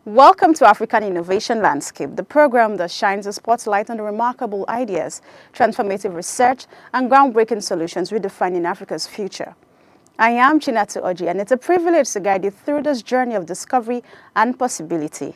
Welcome to African Innovation Landscape, the program that shines a spotlight on the remarkable ideas, transformative research, and groundbreaking solutions redefining Africa's future. I am Chinatu Oji, and it's a privilege to guide you through this journey of discovery and possibility.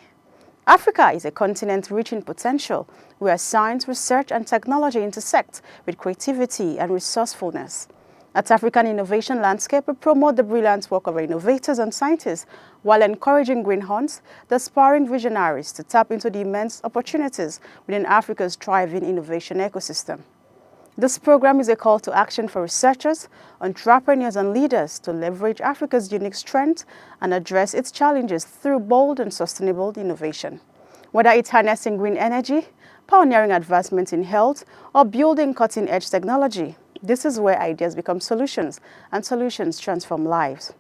Africa is a continent rich in potential, where science, research, and technology intersect with creativity and resourcefulness. At African Innovation Landscape, we promote the brilliant work of our innovators and scientists while encouraging greenhorns, the aspiring visionaries to tap into the immense opportunities within Africa's thriving innovation ecosystem. This program is a call to action for researchers, entrepreneurs, and leaders to leverage Africa's unique strengths and address its challenges through bold and sustainable innovation. Whether it's harnessing green energy, pioneering advancements in health, or building cutting-edge technology, this is where ideas become solutions and solutions transform lives.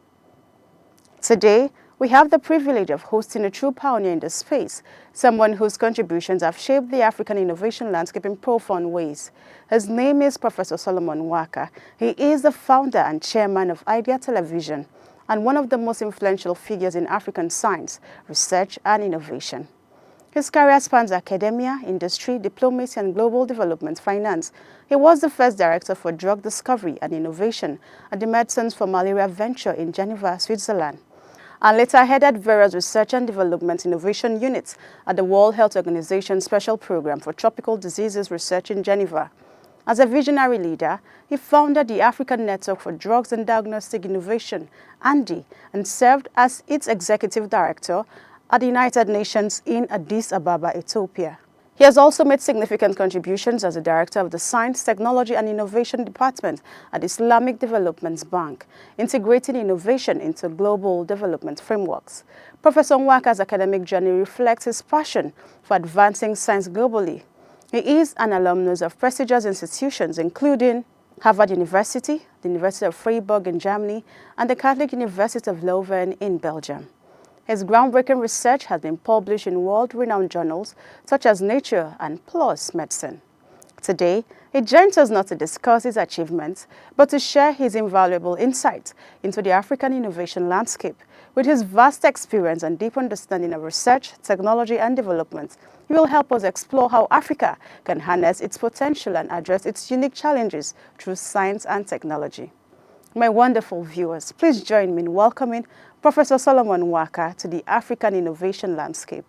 Today, we have the privilege of hosting a true pioneer in this space, someone whose contributions have shaped the African innovation landscape in profound ways. His name is Professor Solomon Nwaka. He is the founder and chairman of Idea Television and one of the most influential figures in African science, research, and innovation. His career spans academia, industry, diplomacy, and global development finance. He was the first director for drug discovery and innovation at the Medicines for Malaria venture in Geneva, Switzerland, and later headed various research and development innovation units at the World Health Organization Special Program for Tropical Diseases Research in Geneva. As a visionary leader, he founded the African Network for Drugs and Diagnostic Innovation, ANDI, and served as its executive director at the United Nations in Addis Ababa, Ethiopia. He has also made significant contributions as the director of the Science, Technology and Innovation Department at the Islamic Development Bank, integrating innovation into global development frameworks. Professor Nwaka's academic journey reflects his passion for advancing science globally. He is an alumnus of prestigious institutions including Harvard University, the University of Freiburg in Germany, and the Catholic University of Leuven in Belgium. His groundbreaking research has been published in world-renowned journals such as Nature and PLOS Medicine. Today, he joins us not to discuss his achievements, but to share his invaluable insights into the African innovation landscape. With his vast experience and deep understanding of research, technology, and development, he will help us explore how Africa can harness its potential and address its unique challenges through science and technology. My wonderful viewers, please join me in welcoming Professor Solomon Nwaka to the African innovation landscape.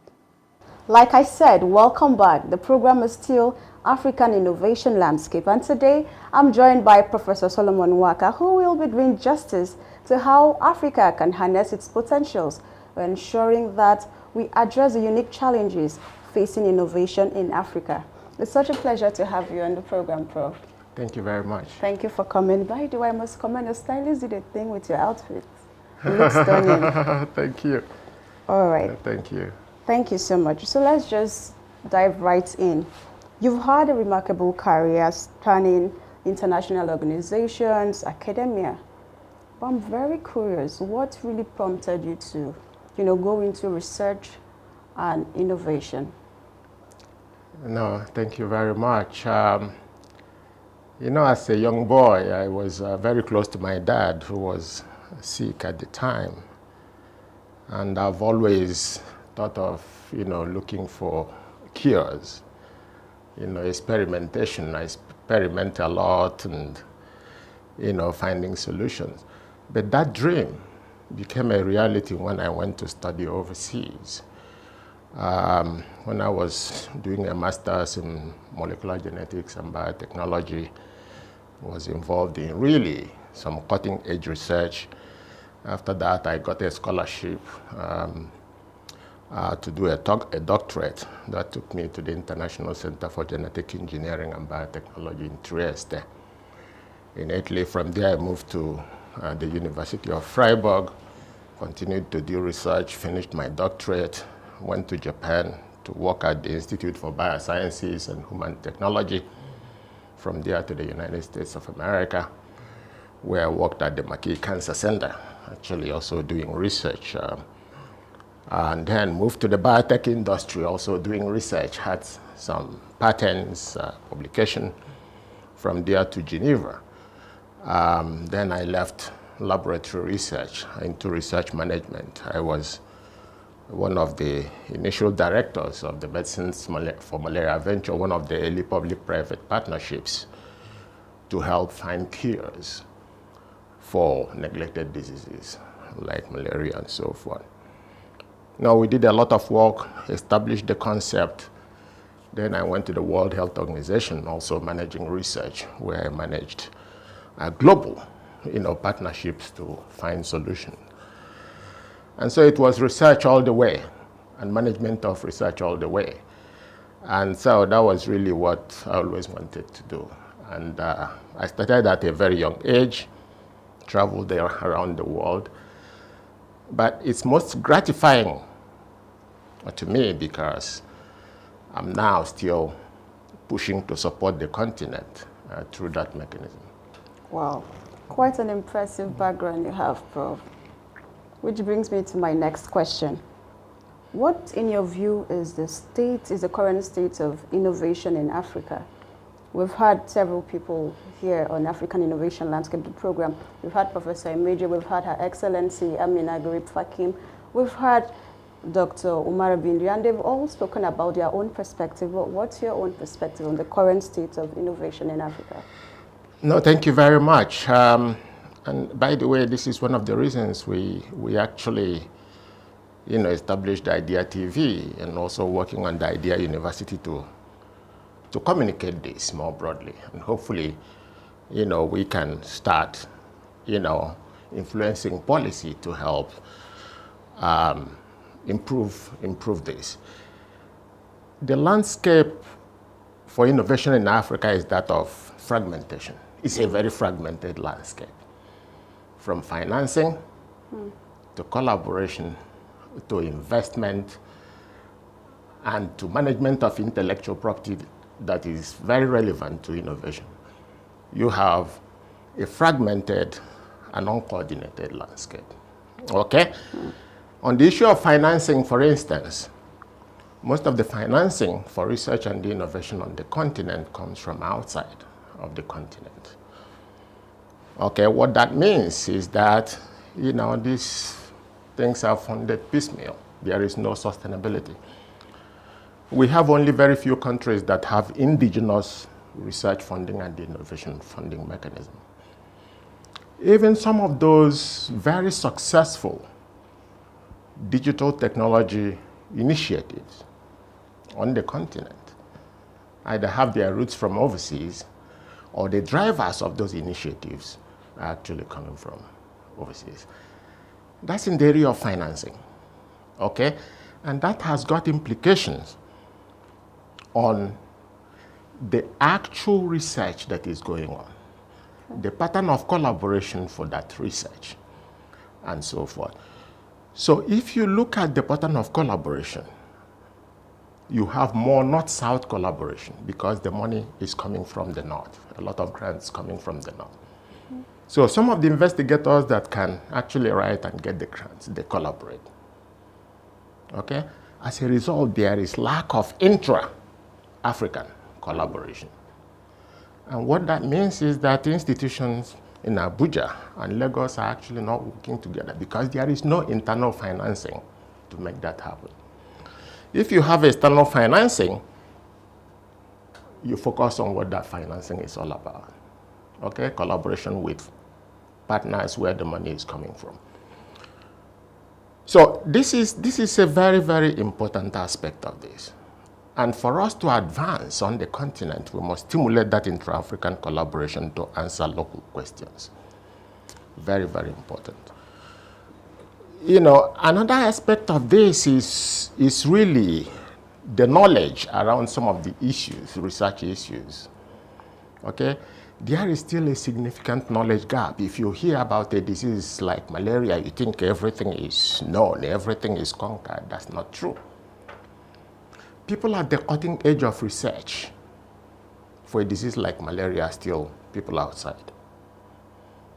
Like I said, welcome back. The program is still African Innovation Landscape, and today I'm joined by Professor Solomon Nwaka, who will be doing justice to how Africa can harness its potentials, ensuring that we address the unique challenges facing innovation in Africa. It's such a pleasure to have you on the program, Prof. Thank you very much. Thank you for coming. By the way, I must comment, the stylist did a thing with your outfit. It looks stunning. Thank you. All right. Thank you. Thank you so much. So let's just dive right in. You've had a remarkable career spanning international organizations, academia. But I'm very curious, what really prompted you to, go into research and innovation? No, thank you very much. As a young boy, I was very close to my dad, who was sick at the time. And I've always thought of, looking for cures, experimentation. I experiment a lot and, finding solutions. But that dream became a reality when I went to study overseas. When I was doing a master's in molecular genetics and biotechnology, I was involved in really some cutting-edge research. After that, I got a scholarship to do a doctorate that took me to the International Center for Genetic Engineering and Biotechnology in Trieste, in Italy. From there, I moved to the University of Freiburg, continued to do research, finished my doctorate, went to Japan to work at the Institute for Biosciences and Human Technology. From there to the United States of America, where I worked at the McKee Cancer Center, actually also doing research. And then moved to the biotech industry, also doing research, had some patents, publication. From there to Geneva. Then I left laboratory research into research management. I was one of the initial directors of the Medicines for Malaria venture, one of the early public-private partnerships to help find cures for neglected diseases like malaria and so forth. Now, we did a lot of work, established the concept. Then I went to the World Health Organization, also managing research, where I managed global partnerships to find solutions. And so it was research all the way, and management of research all the way. And so that was really what I always wanted to do. And I started at a very young age, traveled there around the world. But it's most gratifying to me because I'm now still pushing to support the continent through that mechanism. Wow, quite an impressive background you have, Prof. Which brings me to my next question. What, in your view, is the current state of innovation in Africa? We've had several people here on African Innovation Landscape, the program. We've had Professor Emeje, we've had Her Excellency Amina Garib Fakim, we've had Dr. Umar Bindi, and they've all spoken about their own perspective. What's your own perspective on the current state of innovation in Africa? No, thank you very much. And by the way, this is one of the reasons we actually established the IDEA TV and also working on the IDEA University to communicate this more broadly. And hopefully, we can start, influencing policy to help improve this. The landscape for innovation in Africa is that of fragmentation. It's a very fragmented landscape, from financing to collaboration to investment and to management of intellectual property that is very relevant to innovation. You have a fragmented and uncoordinated landscape. Okay? On the issue of financing, for instance, most of the financing for research and innovation on the continent comes from outside of the continent. Okay, what that means is that, these things are funded piecemeal. There is no sustainability. We have only very few countries that have indigenous research funding and innovation funding mechanism. Even some of those very successful digital technology initiatives on the continent either have their roots from overseas or the drivers of those initiatives are actually coming from overseas. That's in the area of financing, okay? And that has got implications on the actual research that is going on, the pattern of collaboration for that research, and so forth. So if you look at the pattern of collaboration, you have more north-south collaboration because the money is coming from the north, a lot of grants coming from the north. So some of the investigators that can actually write and get the grants, they collaborate, okay? As a result, there is lack of intra-African collaboration. And what that means is that institutions in Abuja and Lagos are actually not working together because there is no internal financing to make that happen. If you have external financing, you focus on what that financing is all about, okay? Collaboration with partners where the money is coming from. So this is a very, very important aspect of this. And for us to advance on the continent, we must stimulate that intra-African collaboration to answer local questions. Very, very important. Another aspect of this is really the knowledge around some of the issues, research issues. Okay? There is still a significant knowledge gap. If you hear about a disease like malaria, you think everything is known, everything is conquered. That's not true. People at the cutting edge of research for a disease like malaria are still people outside.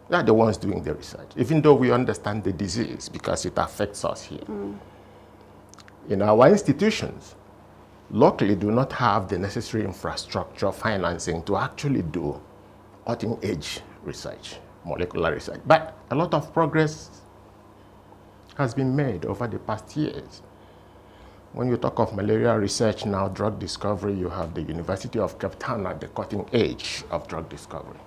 They are the ones doing the research, even though we understand the disease because it affects us here. Our institutions locally do not have the necessary infrastructure financing to actually do cutting-edge research, molecular research. But a lot of progress has been made over the past years. When you talk of malaria research now, drug discovery, you have the University of Cape Town at the cutting edge of drug discovery.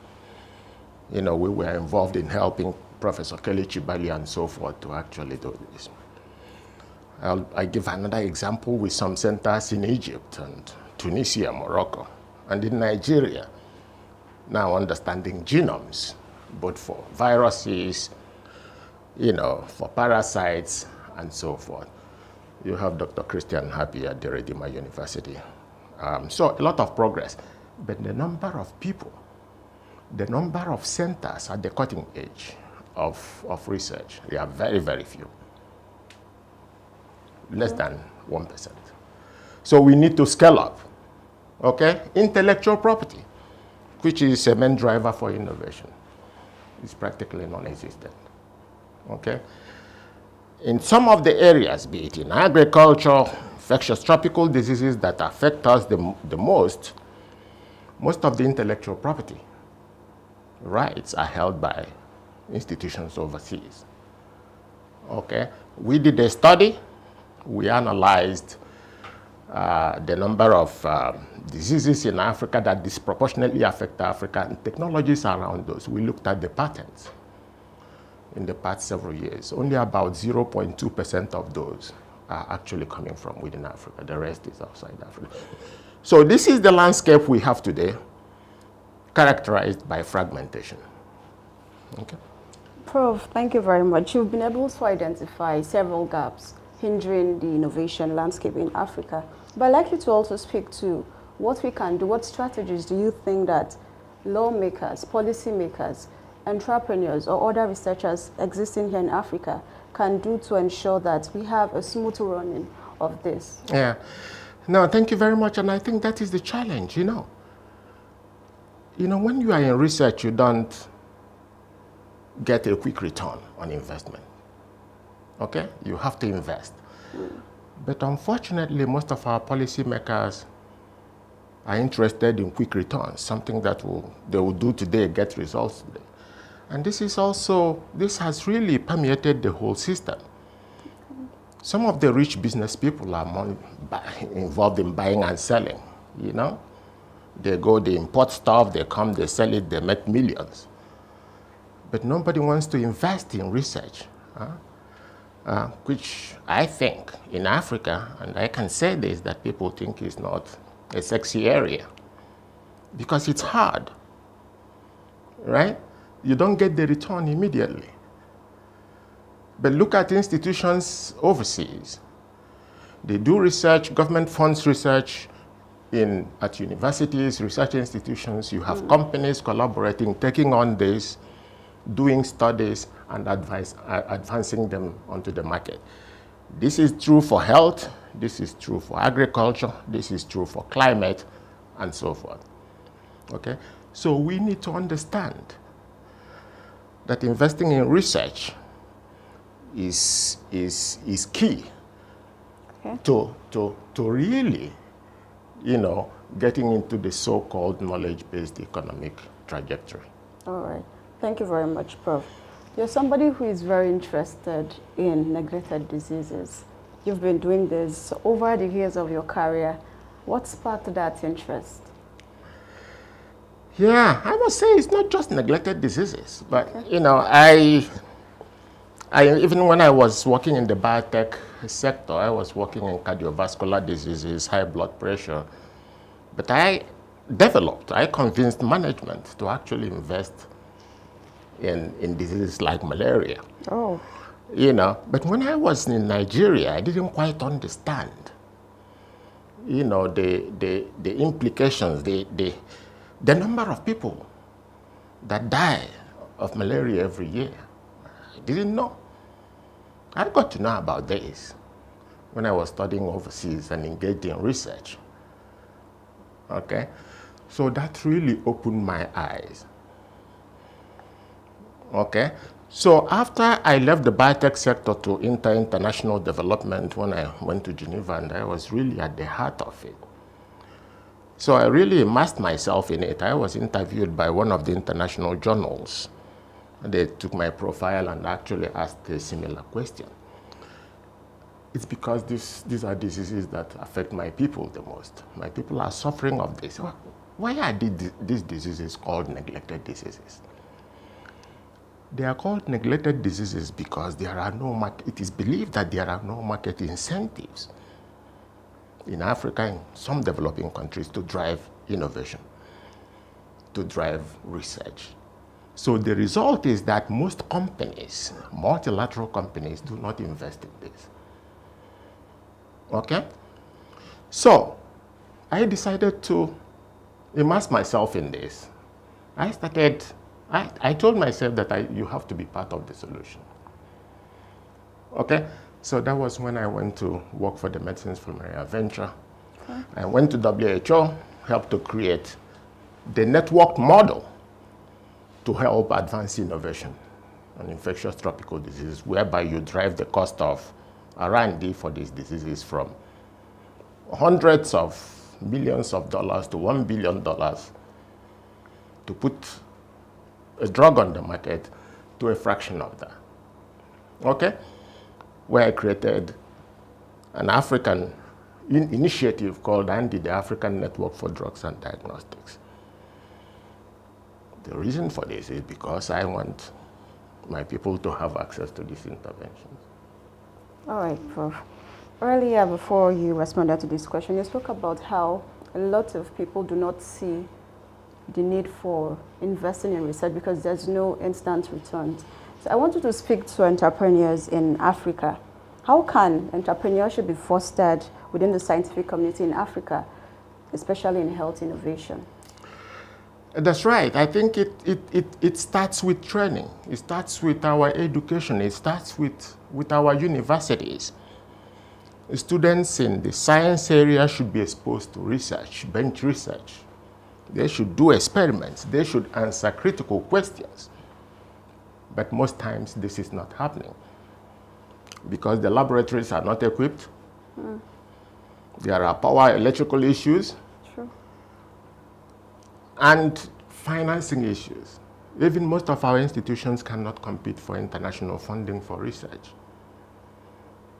We were involved in helping Professor Kelly Chibali and so forth to actually do this. I give another example with some centers in Egypt and Tunisia, Morocco, and in Nigeria, now understanding genomes, both for viruses, for parasites, and so forth. You have Dr. Christian Happy at the Redeemer University. So a lot of progress, but the number of people, the number of centers at the cutting edge of research, they are very, very few. Less than 1%. So we need to scale up, okay? Intellectual property, which is a main driver for innovation, is practically non-existent, okay? In some of the areas, be it in agriculture, infectious tropical diseases that affect us the most of the intellectual property rights are held by institutions overseas, okay? We did a study. We analyzed the number of diseases in Africa that disproportionately affect Africa and technologies around those. We looked at the patents in the past several years. Only about 0.2% of those are actually coming from within Africa. The rest is outside Africa. So this is the landscape we have today, characterized by fragmentation. Okay. Prof, thank you very much. You've been able to identify several gaps hindering the innovation landscape in Africa. But I'd like you to also speak to what we can do. What strategies do you think that lawmakers, policymakers, entrepreneurs, or other researchers existing here in Africa can do to ensure that we have a smooth running of this? Yeah. No, thank you very much. And I think that is the challenge, when you are in research, you don't get a quick return on investment. Okay? You have to invest. But unfortunately, most of our policymakers are interested in quick returns, something that they will do today, get results today. And this has really permeated the whole system. Some of the rich business people are more involved in buying and selling, They go, they import stuff, they come, they sell it, they make millions. But nobody wants to invest in research, which I think in Africa, and I can say this, that people think is not a sexy area because it's hard, right? You don't get the return immediately. But look at institutions overseas. They do research, government funds research at universities, research institutions. You have companies collaborating, taking on this, doing studies, and advancing them onto the market. This is true for health, this is true for agriculture, this is true for climate, and so forth. Okay? So we need to understand that investing in research is key, okay, to really, getting into the so-called knowledge-based economic trajectory. All right. Thank you very much, Prof. You're somebody who is very interested in neglected diseases. You've been doing this over the years of your career. What sparked that interest? Yeah, I must say it's not just neglected diseases, but okay, I even when I was working in the biotech sector, I was working in cardiovascular diseases, high blood pressure, but I convinced management to actually invest in diseases like malaria. Oh. But when I was in Nigeria, I didn't quite understand, the implications, the number of people that die of malaria every year. I didn't know. I got to know about this when I was studying overseas and engaged in research. Okay? So that really opened my eyes. Okay? So after I left the biotech sector to enter international development when I went to Geneva, and I was really at the heart of it. So I really immersed myself in it. I was interviewed by one of the international journals. They took my profile and actually asked a similar question. it's because these are diseases that affect my people the most. My people are suffering of this. Why are these diseases called neglected diseases? They are called neglected diseases because it is believed that there are no market incentives in Africa and some developing countries to drive innovation, to drive research. So the result is that most companies, multilateral companies, do not invest in this. Okay? So I decided to immerse myself in this. I told myself that you have to be part of the solution. Okay? So that was when I went to work for the Medicines for Malaria venture. Okay. I went to WHO, helped to create the network model to help advance innovation on infectious tropical diseases, whereby you drive the cost of R&D for these diseases from hundreds of millions of dollars to $1 billion to put a drug on the market to a fraction of that. Okay? Where I created an African initiative called ANDI, the African Network for Drugs and Diagnostics. The reason for this is because I want my people to have access to these interventions. All right, Prof. Earlier, before you responded to this question, you spoke about how a lot of people do not see the need for investing in research because there's no instant returns. So I want you to speak to entrepreneurs in Africa. How can entrepreneurship be fostered within the scientific community in Africa, especially in health innovation? That's right. I think it starts with training. It starts with our education. It starts with our universities. Students in the science area should be exposed to research, bench research. They should do experiments. They should answer critical questions. But most times this is not happening because the laboratories are not equipped. There are power electrical issues. Sure. And financing issues. Even most of our institutions cannot compete for international funding for research.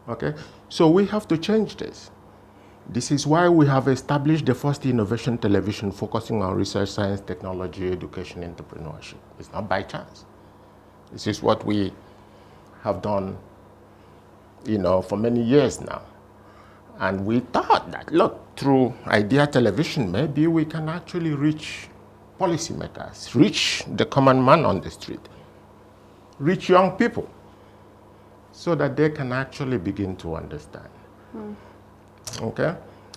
Okay? So we have to change this. This is why we have established the first innovation television focusing on research, science, technology, education, entrepreneurship. It's not by chance. This is what we have done, for many years now. And we thought that, look, through Idea Television, maybe we can actually reach policymakers, reach the common man on the street, reach young people, so that they can actually begin to understand. Okay?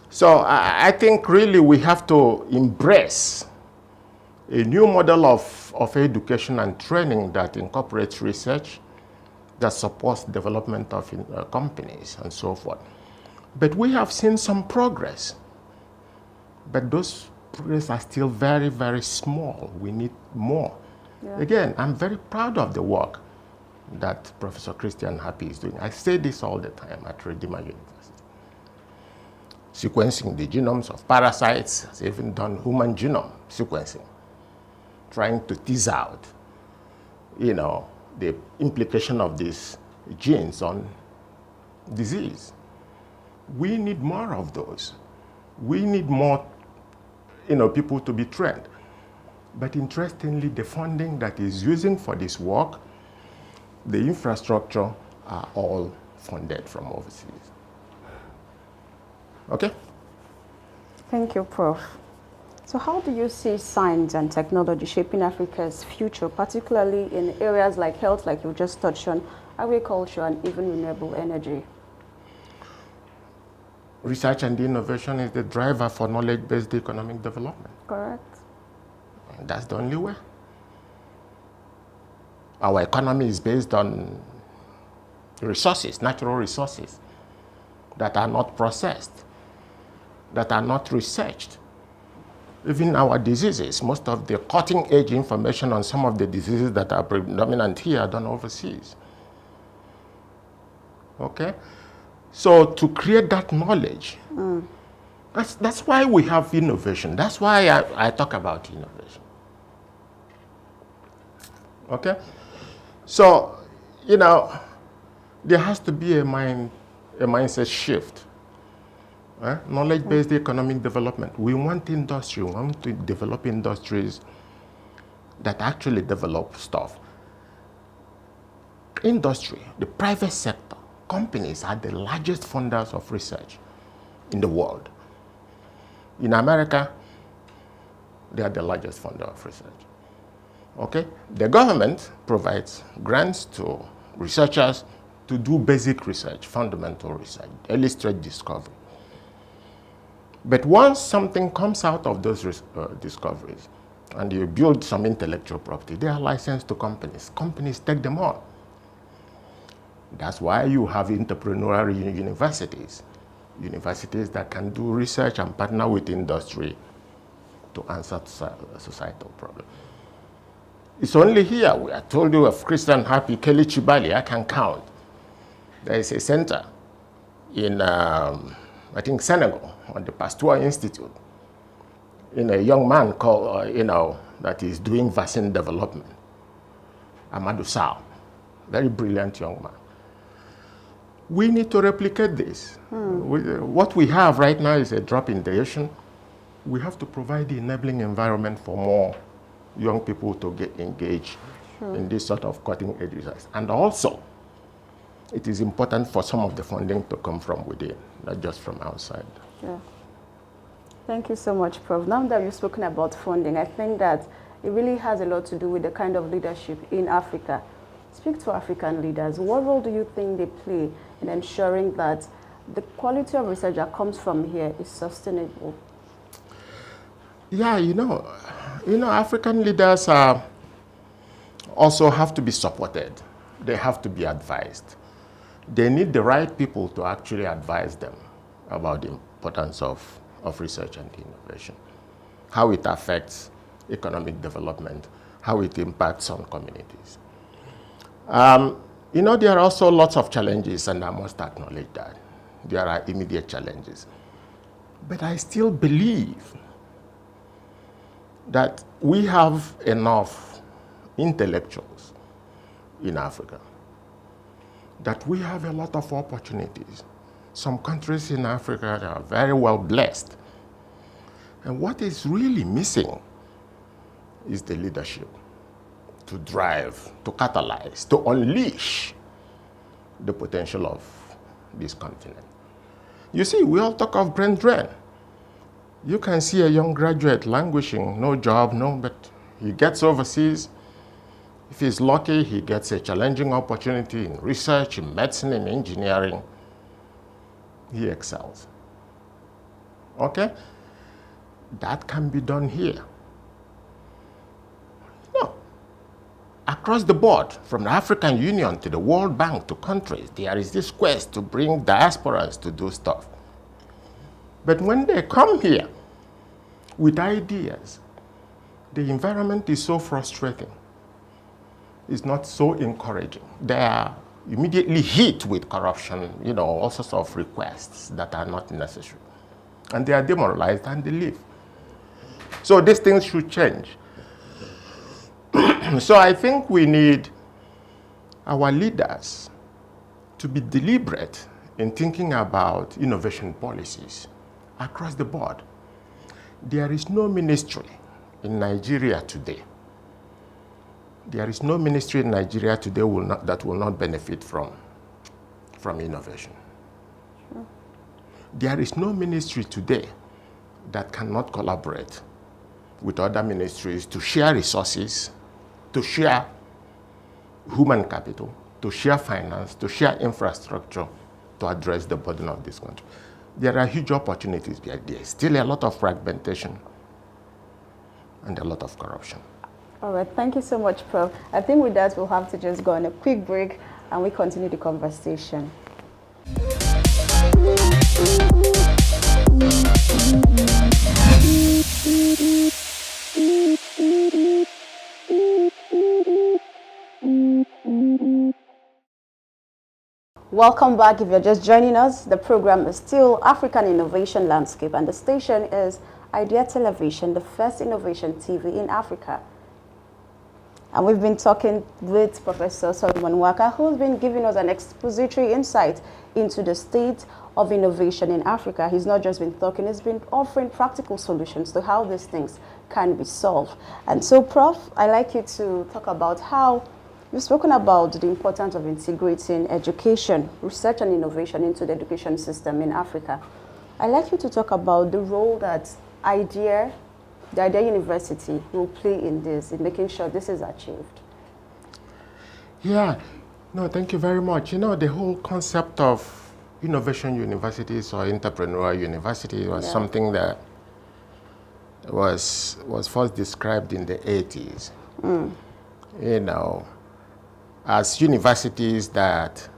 So I think really we have to embrace a new model of education and training that incorporates research, that supports development of companies and so forth. But we have seen some progress. But those progress are still very, very small. We need more. Yeah. Again, I'm very proud of the work that Professor Christian Happy is doing. I say this all the time at Redeemer University. Sequencing the genomes of parasites, has even done human genome sequencing, trying to tease out, the implication of these genes on disease. We need more of those. We need more, people to be trained. But interestingly, the funding that is using for this work, the infrastructure are all funded from overseas. Okay? Thank you, Prof. So how do you see science and technology shaping Africa's future, particularly in areas like health, like you just touched on, agriculture, and even renewable energy? Research and innovation is the driver for knowledge-based economic development. Correct. And that's the only way. Our economy is based on resources, natural resources, that are not processed, that are not researched. Even our diseases, most of the cutting-edge information on some of the diseases that are predominant here are done overseas. Okay? So to create that knowledge, that's why we have innovation. That's why I talk about innovation. Okay? So, there has to be a a mindset shift. Knowledge-based economic development. We want industry, we want to develop industries that actually develop stuff. Industry, the private sector, companies are the largest funders of research in the world. In America, they are the largest funder of research. Okay? The government provides grants to researchers to do basic research, fundamental research, early stage discovery. But once something comes out of those discoveries and you build some intellectual property, they are licensed to companies. Companies take them on. That's why you have entrepreneurial universities, universities that can do research and partner with industry to answer societal problems. It's only here, I told you of Christian Happy, Kelly Chibali, I can count. There is a center in, I think, Senegal, on the Pasteur Institute, in a young man called, that is doing vaccine development, Amadou Sao, very brilliant young man. We need to replicate this. What we have right now is a drop in the ocean. We have to provide the enabling environment for more young people to get engaged in this sort of cutting-edge research. And also, it is important for some of the funding to come from within, not just from outside. Yeah. Thank you so much, Prof. Now that you've spoken about funding, I think that it really has a lot to do with the kind of leadership in Africa. Speak to African leaders. What role do you think they play in ensuring that the quality of research that comes from here is sustainable? Yeah, African leaders also have to be supported. They have to be advised. They need the right people to actually advise them about the importance of research and innovation, how it affects economic development, how it impacts on communities. There are also lots of challenges, and I must acknowledge that. There are immediate challenges. But I still believe that we have enough intellectuals in Africa, that we have a lot of opportunities. Some countries in Africa are very well blessed. And what is really missing is the leadership to drive, to catalyze, to unleash the potential of this continent. You see, we all talk of brain drain. You can see a young graduate languishing, no job, but he gets overseas. If he's lucky, he gets a challenging opportunity in research, in medicine, in engineering. He excels. Okay? That can be done here. Across the board, from the African Union to the World Bank to countries, there is this quest to bring diasporas to do stuff. But when they come here with ideas, the environment is so frustrating. It's not so encouraging. They are immediately hit with corruption, all sorts of requests that are not necessary. And they are demoralized and they leave. So these things should change. So I think we need our leaders to be deliberate in thinking about innovation policies across the board. There is no ministry in Nigeria today. There is no ministry in Nigeria today that will not benefit from innovation. Sure. There is no ministry today that cannot collaborate with other ministries to share resources, to share human capital, to share finance, to share infrastructure to address the burden of this country. There are huge opportunities, but there is still a lot of fragmentation and a lot of corruption. All right, thank you so much, Prof. I think with that, we'll have to just go on a quick break and we continue the conversation. Welcome back. If you're just joining us, the program is still African Innovation Landscape, and the station is Idea Television, the first innovation TV in Africa. And we've been talking with Professor Nwaka, who's been giving us an expository insight into the state of innovation in Africa. He's not just been talking, he's been offering practical solutions to how these things can be solved. And so, Prof, I'd like you to talk about how you've spoken about the importance of integrating education, research and innovation into the education system in Africa. I'd like you to talk about the role that the Idea University will play in this, in making sure this is achieved. Yeah, no, thank you very much. You know, the whole concept of innovation universities or entrepreneurial university was something that was first described in the 80s. You know, as universities that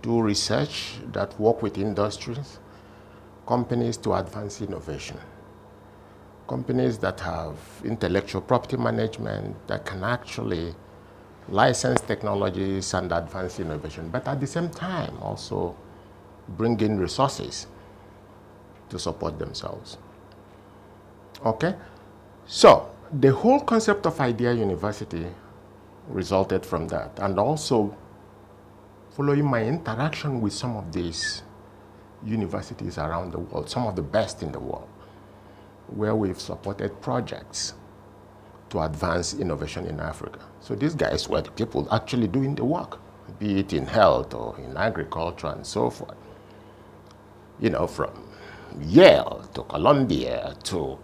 do research, that work with industries, companies to advance innovation. Companies that have intellectual property management that can actually license technologies and advance innovation, but at the same time also bring in resources to support themselves. Okay? So the whole concept of Idea University resulted from that, and also following my interaction with some of these universities around the world, some of the best in the world, where we've supported projects to advance innovation in Africa. So these guys were the people actually doing the work, be it in health or in agriculture and so forth. You know, from Yale to Columbia to,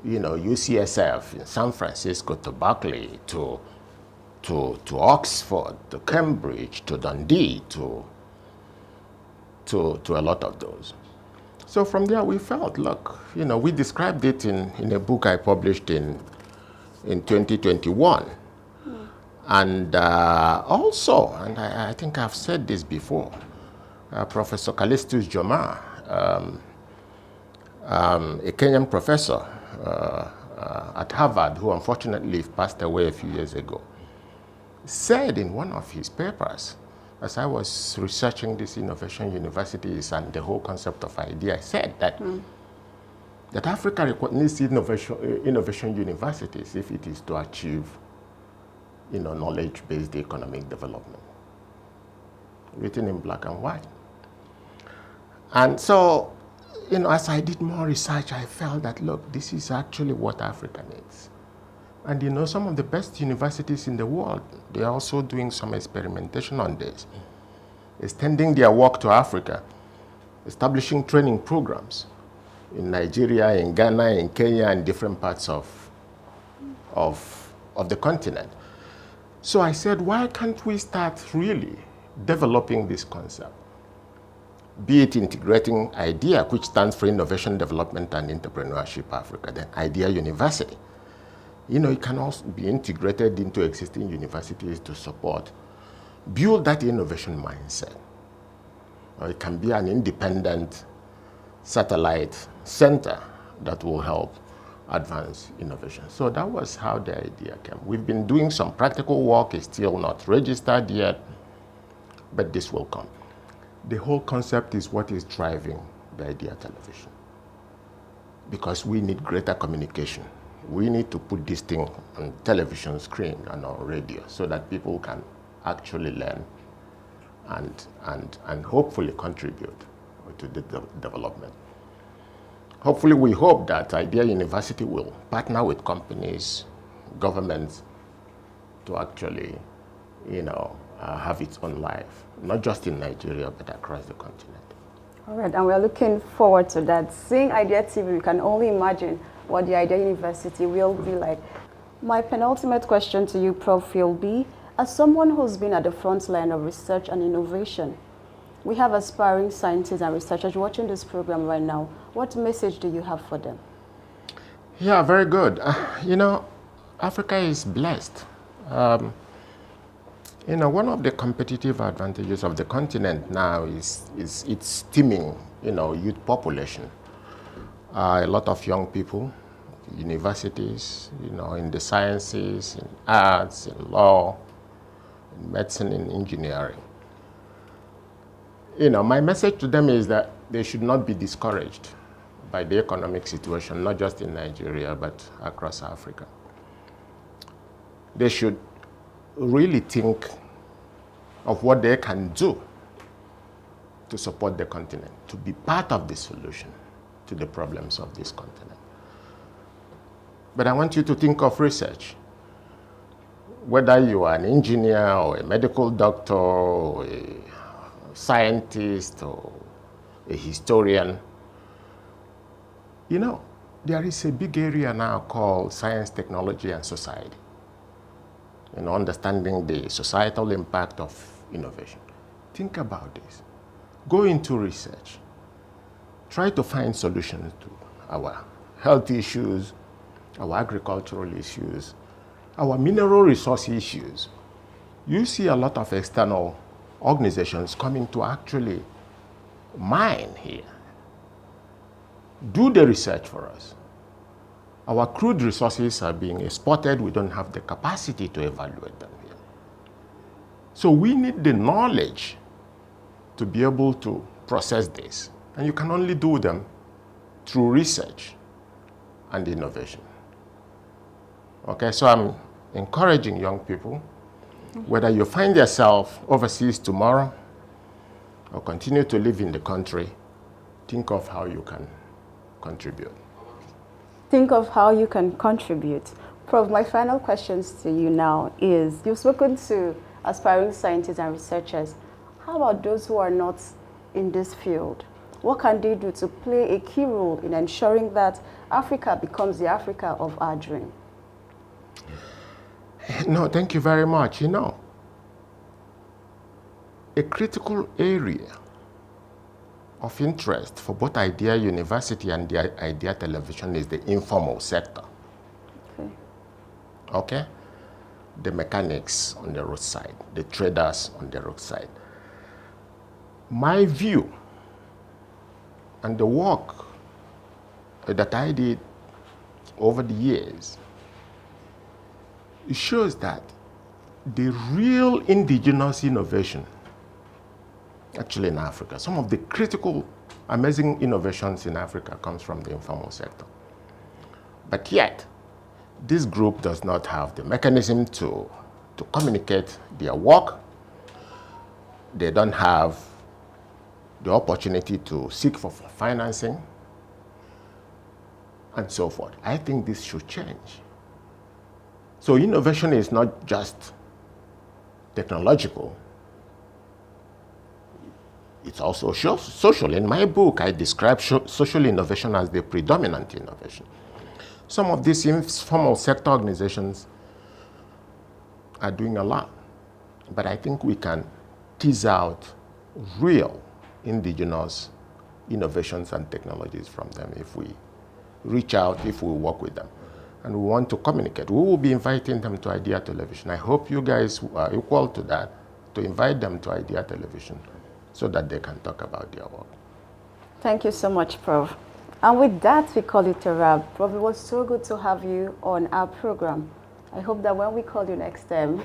you know, UCSF in San Francisco to Berkeley to Oxford, to Cambridge, to Dundee, to a lot of those. So from there we felt, look, you know, we described it in a book I published in 2021. And also, and I think I've said this before, Professor Callistus Joma, a Kenyan professor at Harvard, who unfortunately passed away a few years ago, said in one of his papers, as I was researching these innovation universities and the whole concept of idea, I said that that Africa needs innovation universities if it is to achieve, you know, knowledge-based economic development. Written in black and white. And so, you know, as I did more research, I felt that, look, this is actually what Africa needs. And you know, some of the best universities in the world, they're also doing some experimentation on this, extending their work to Africa, establishing training programs in Nigeria, in Ghana, in Kenya, and different parts of the continent. So I said, why can't we start really developing this concept? Be it integrating IDEA, which stands for Innovation Development and Entrepreneurship Africa, then IDEA University. You know, it can also be integrated into existing universities to support, build that innovation mindset. Or it can be an independent satellite center that will help advance innovation. So that was how the idea came. We've been doing some practical work, it's still not registered yet, but this will come. The whole concept is what is driving the idea television. Because we need greater communication. We need to put this thing on television screen and on radio so that people can actually learn and hopefully contribute to the development. Hopefully, we hope that Idea University will partner with companies, governments, to actually, you know, have its own life, not just in Nigeria, but across the continent. All right, and we're looking forward to that. Seeing Idea TV, we can only imagine what the Idea University will be like. My penultimate question to you, Prof, will be, as someone who's been at the front line of research and innovation, we have aspiring scientists and researchers watching this program right now. What message do you have for them? Yeah, very good. You know, Africa is blessed. You know, one of the competitive advantages of the continent now is its teeming, you know, youth population. A lot of young people, universities, you know, in the sciences, in arts, in law, in medicine, in engineering. You know, my message to them is that they should not be discouraged by the economic situation, not just in Nigeria, but across Africa. they should really think of what they can do to support the continent, to be part of the solution to the problems of this continent. But I want you to think of research. Whether you are an engineer or a medical doctor or a scientist or a historian, you know, there is a big area now called science, technology, and society. You know, understanding the societal impact of innovation. Think about this. Go into research. Try to find solutions to our health issues, our agricultural issues, our mineral resource issues. You see a lot of external organizations coming to actually mine here. Do the research for us. Our crude resources are being exported. We don't have the capacity to evaluate them here. So we need the knowledge to be able to process this. And you can only do them through research and innovation. Okay, so I'm encouraging young people, whether you find yourself overseas tomorrow or continue to live in the country, think of how you can contribute. Think of how you can contribute. Prof, my final questions to you now is, you've spoken to aspiring scientists and researchers. How about those who are not in this field? What can they do to play a key role in ensuring that Africa becomes the Africa of our dream? No, thank you very much. You know, a critical area of interest for both Idea University and the Idea Television is the informal sector. Okay? The mechanics on the roadside, the traders on the roadside. My view and the work that I did over the years, it shows that the real indigenous innovation, actually in Africa, some of the critical, amazing innovations in Africa comes from the informal sector. But yet, this group does not have the mechanism to communicate their work. They don't have the opportunity to seek for financing, and so forth. I think this should change. So innovation is not just technological, it's also social. In my book, I describe social innovation as the predominant innovation. Some of these informal sector organizations are doing a lot, but I think we can tease out real indigenous innovations and technologies from them if we reach out, if we work with them. And we want to communicate. We will be inviting them to Idea Television. I hope you guys are equal to that, to invite them to Idea Television so that they can talk about their work. Thank you so much, Prof. And with that, we call it a wrap. Prof, it was so good to have you on our program. I hope that when we call you next time,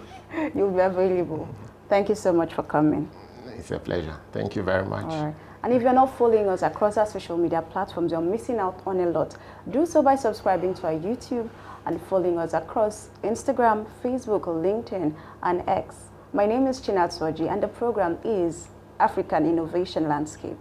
you'll be available. Thank you so much for coming. It's a pleasure. Thank you very much. All right. And if you're not following us across our social media platforms, you're missing out on a lot. Do so by subscribing to our YouTube and following us across Instagram, Facebook, LinkedIn, and X. My name is Chinatsu Oji, and the program is African Innovation Landscape.